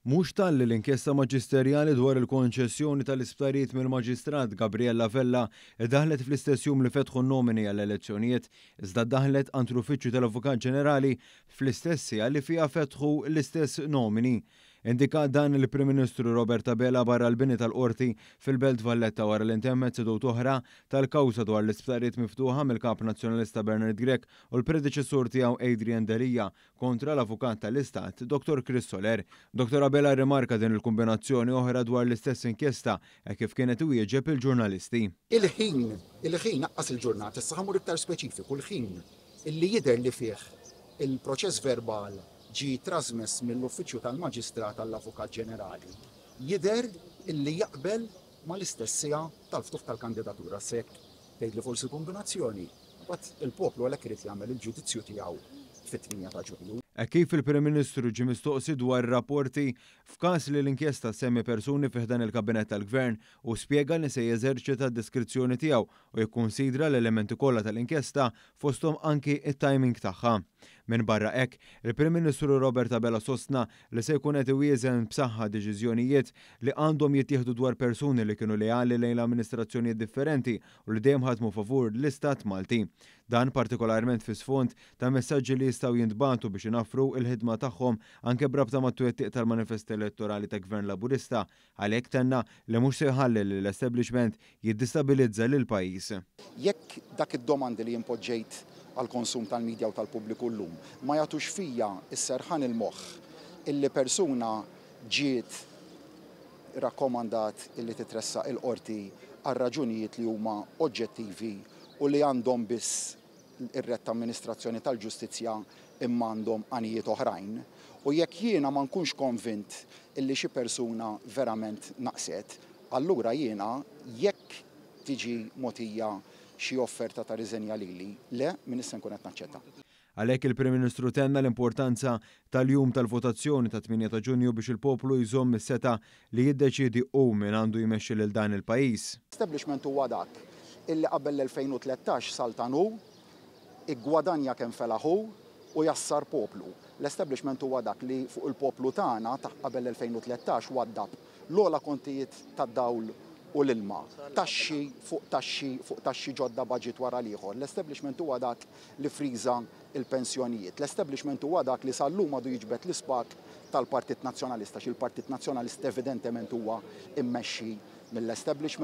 Mhux talli l-inkjesta maġisterjali dwar il-konċessjoni tal-isptarijiet mill-Maġistrat Gabriella Vella daħlet fl-istess jum li fetħu nomini għall-elezzjonijiet, iżda daħlet għand l-Uffiċċju tal-Avukat Ġenerali fl-istess sija li fiha fetħu l-istess nomini. Indika dan il-Prim Ministru Robert Abela barra l-bini tal-qorti fil-Belt Valletta wara l-intemmet seduta oħra tal-kawża dwar l-isptarijiet miftuħa mill-Kap Nazzjonalista Bernard Grech u l-predeċessur tiegħu Adrian Delija kontra l-Avukat tal-Istat Dr. Chris Soler. Dr. Abela rimarka din il-kombinazzjoni oħra dwar l-istess inkjesta kif kienet iwieġeb il-ġurnalisti. Il-ħin naqqas il-ġurnata, issa ħamur iktar speċifiku, il-ħin illi jidher li fih il-proċess verbal ġi trasmess mill-Uffiċċju tal-Maġistrat għall-Avukat Ġenerali jidher illi jaqbel mal-istess sija tal-ftuħ tal-kandidatura sekk tgħidli forsi kombinazzjoni, mbagħad il-poplu għalhekk irid jagħmel il-ġudizzju tiegħu fit-8 ta' Ġunju. Kif il-Prim Ministru ġie mistoqsi dwar rapporti f'każ li l-inkjesta semmi persuni fiħdan il-Kabinet tal-Gvern u spjega li se jeżerċita d-diskrizzjoni tiegħu u jikkunsidra l-elementi kollha tal-inkjesta fosthom anki it-timing tagħha. Minn barra hekk, il-Prim Ministru Robert Abela sostna li se jkun qed iwieżen b'saħħa deċiżjonijiet li għandhom jittieħdu dwar persuni li kienu leali lejn l-amministrazzjonijiet differenti u li dejjem ħadmu favur l-Istat Malti. Dan partikolarment fi sfond ta' messaġġi li jistgħu jintbagħtu biex inaffru il-ħidma tagħhom anke brabta mat-twettiq tal-manifest elettorali ta' Gvern Laburista, għalhekk tenna li mhux se jħalli li l-establishment jiddistabilizza lil pajjiż. Jekk dak id-domandi li impoġġejt għal-konsum tal-medja u tal-pubbliku llum ma jagħtux fija s-serħan il-moħħ illi persuna ġiet rakkomandat illi titressaq il-qorti għal raġunijiet li huma oġġettivi u li għandhom biss ir-rett amministrazzjoni tal-ġustizzja imma għandhom għanijiet oħrajn. U jekk jiena ma nkunx konvint illi xi persuna verament naqset, allura jiena jekk tiġi mogħtija xi offerta ta' riżenja lili, le min issa nkun qed naċċetta. Għalhekk il-Prim Ministru tenna l-importanza tal-jum tal-votazzjoni ta' 8 ta' Ġunju biex il-poplu jżomm is-seta li jiddeċiedi hu min għandu jmexxi lil dan il-pajjiż. L-establishment huwa dak illi qabel l-2013 saltanu, iggwadanja kemm felaħu u jassar poplu. L-establishment huwa dak li fuq il-poplu tagħna ta' qabel l-2013 waddab l-ogħla kontijiet tad-dawl u l-ilma, taxxi fuq taxxi ġodda baġit wara l-ieħor. L-establishment huwa dak li friża il-pensjonijiet. L-establishment huwa dak li sal-lum għadu jiġbed l-ispak tal-Partit Nazzjonalista, xi l-Partit Nazzjonalista evidentement huwa immexxi mill-establishment.